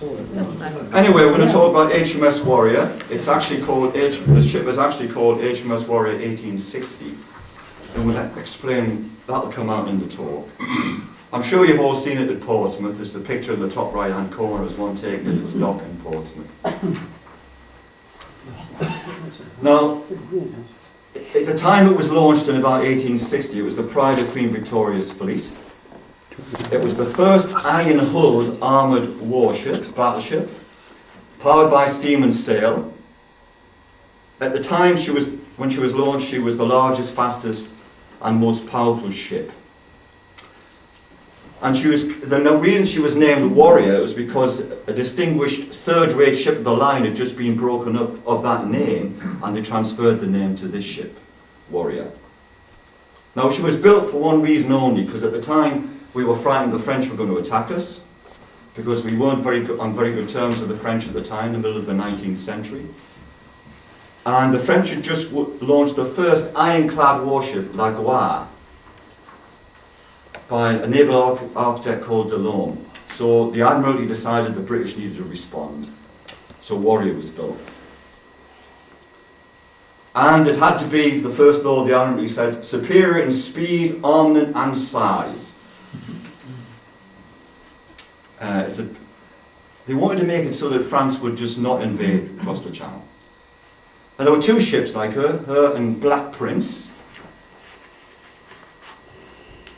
Anyway, we're going to talk about HMS Warrior. It's actually called the ship is actually called HMS Warrior 1860, and we'll explain that'll come out in the talk. I'm sure you've all seen it at Portsmouth. There's the picture in the top right-hand corner is one taken at its dock in Portsmouth. Now, at the time it was launched in about 1860, it was the pride of Queen Victoria's fleet. It was the first iron-hulled armoured battleship, powered by steam and sail. At the time when she was launched, she was the largest, fastest and most powerful ship. And the reason she was named Warrior was because a distinguished third-rate ship of the line had just been broken up of that name, and they transferred the name to this ship, Warrior. Now, she was built for one reason only, because at the time we were frightened the French were going to attack us, because we weren't on very good terms with the French at the time, in the middle of the 19th century. And the French had just launched the first ironclad warship, La Gloire, by a naval architect called Delorme. So the Admiralty decided the British needed to respond. So Warrior was built. And it had to be, the first law of the Admiralty said, superior in speed, armament and size. They wanted to make it so that France would just not invade across the Channel. And there were two ships like her and Black Prince.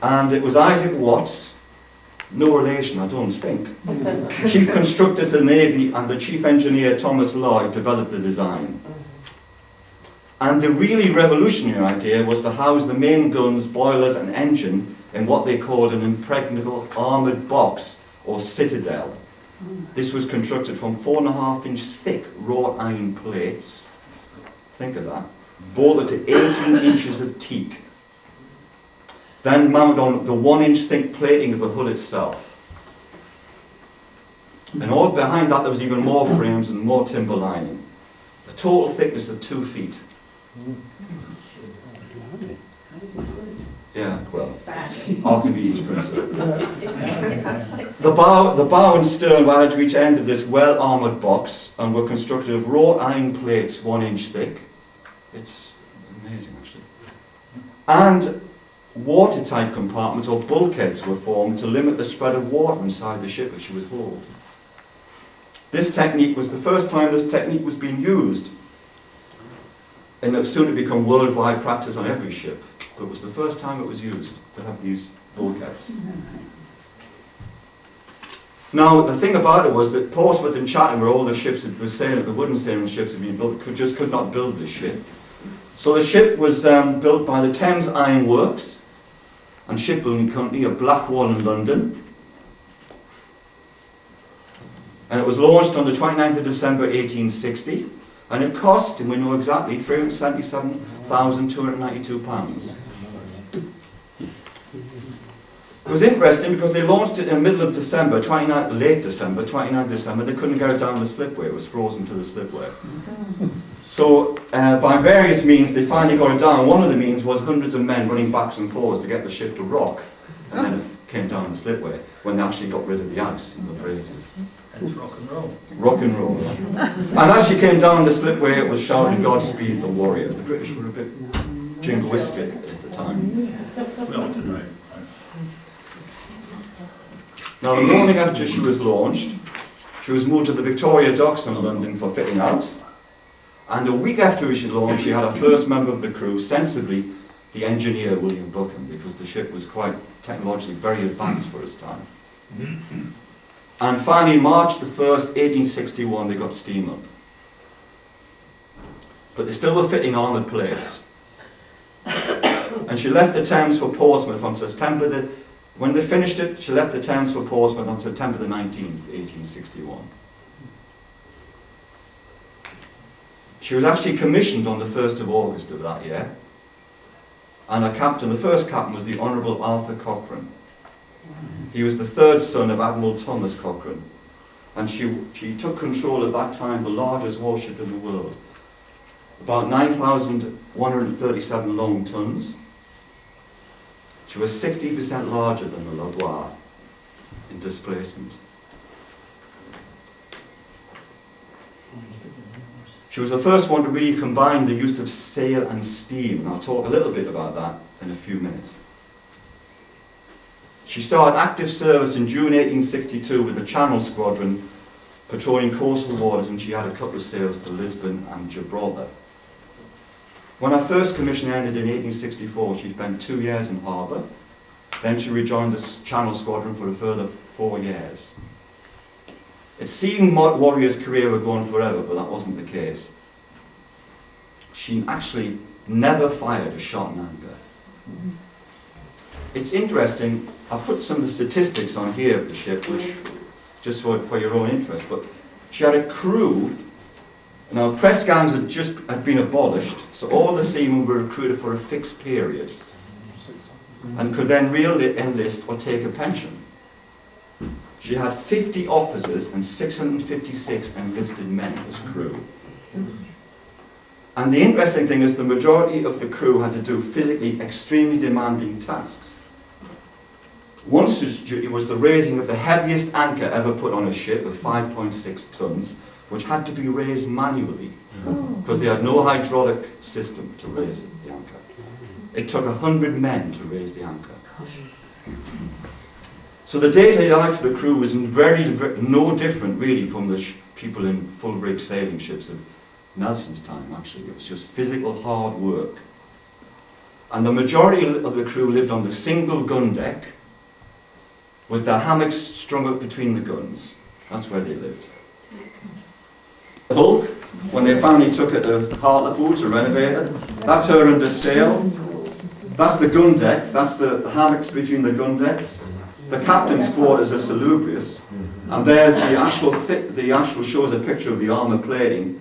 And it was Isaac Watts, no relation, I don't think, chief constructor to the Navy, and the chief engineer, Thomas Lloyd, developed the design. And the really revolutionary idea was to house the main guns, boilers and engine in what they called an impregnable armoured box, or citadel. This was constructed from 4.5-inch thick wrought iron plates, think of that, bolted to 18 inches of teak, then mounted on the 1-inch thick plating of the hull itself. And all behind that there was even more frames and more timber lining. A total thickness of 2 feet. Yeah, well, Archimedes principle. The bow and stern were added to each end of this well-armoured box and were constructed of wrought iron plates 1-inch thick. It's amazing, actually. And watertight compartments or bulkheads were formed to limit the spread of water inside the ship if she was hauled. This technique was the first time this technique was being used, and it was soon to become worldwide practice on every ship, but it was the first time it was used to have these bulkheads. Now, the thing about it was that Portsmouth and Chatham, where all the ships, the wooden sailing ships had been built, could not build this ship. So the ship was built by the Thames Iron Works and Shipbuilding Company of Blackwall in London. And it was launched on the 29th of December 1860, and it cost, and we know exactly, £377,292. It was interesting because they launched it in the middle of December, late December, 29th December, they couldn't get it down the slipway, it was frozen to the slipway. So, by various means, they finally got it down. One of the means was hundreds of men running backs and forwards to get the ship to rock, and then it came down the slipway, when they actually got rid of the ice in the breezes. It's rock and roll. Rock and roll, yeah. And as she came down the slipway, it was shouting, "Godspeed the Warrior." The British were a bit jingoistic at the time. Well, today. Now, the morning after she was launched, she was moved to the Victoria Docks in London for fitting out. And a week after she launched, she had her first member of the crew, sensibly the engineer William Buchan, because the ship was quite technologically very advanced for its time. And finally, March the 1st, 1861, they got steam up. But they still were fitting armoured plates. And she left the Thames for Portsmouth on September when they finished it, she left the Thames for Portsmouth on September the 19th, 1861. She was actually commissioned on the 1st of August of that year. And her captain, the first captain, was the Honourable Arthur Cochrane. He was the third son of Admiral Thomas Cochrane. And she took control at that time the largest warship in the world. About 9,137 long tons. She was 60% larger than the La Gloire in displacement. She was the first one to really combine the use of sail and steam, and I'll talk a little bit about that in a few minutes. She started active service in June 1862 with the Channel Squadron, patrolling coastal waters, and she had a couple of sails to Lisbon and Gibraltar. When her first commission ended in 1864, she spent 2 years in harbour. Then she rejoined the Channel Squadron for a further 4 years. It seemed Warrior's career would go on forever, but that wasn't the case. She actually never fired a shot in anger. It's interesting, I put some of the statistics on here of the ship, which just for your own interest, but she had a crew. Now, press gangs had been abolished, so all the seamen were recruited for a fixed period and could then really enlist or take a pension. She had 50 officers and 656 enlisted men as crew. And the interesting thing is the majority of the crew had to do physically extremely demanding tasks. One such duty was the raising of the heaviest anchor ever put on a ship of 5.6 tons, which had to be raised manually, because they had no hydraulic system to raise the anchor. It took 100 men to raise the anchor. So the day-to-day life of the crew was no different really from the people in full-rig sailing ships of Nelson's time, actually. It was just physical hard work. And the majority of the crew lived on the single gun deck, with their hammocks strung up between the guns. That's where they lived. The hulk, when they finally took it to Hartlepool to renovate it, that's her under sail. That's the gun deck, that's the hammocks between the gun decks. The captain's quarters are salubrious, and there's the actual shows a picture of the armour plating,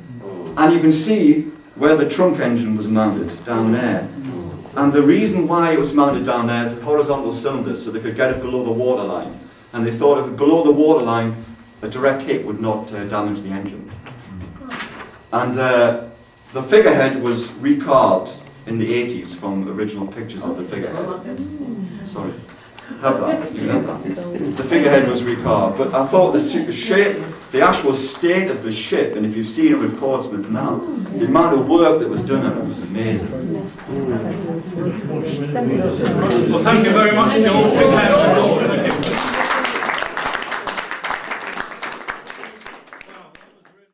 and you can see where the trunk engine was mounted down there. And the reason why it was mounted down there is horizontal cylinders, so they could get it below the waterline. And they thought if below the waterline, a direct hit would not damage the engine. And the figurehead was recarved in the 80s from original pictures of the figurehead. Sorry. Have that. You have that. The figurehead was recarved, but I thought the shape, the actual state of the ship, and if you've seen it with Portsmouth now, the amount of work that was done on it was amazing. Well, thank you very much, George. Big hand on the door. Thank you.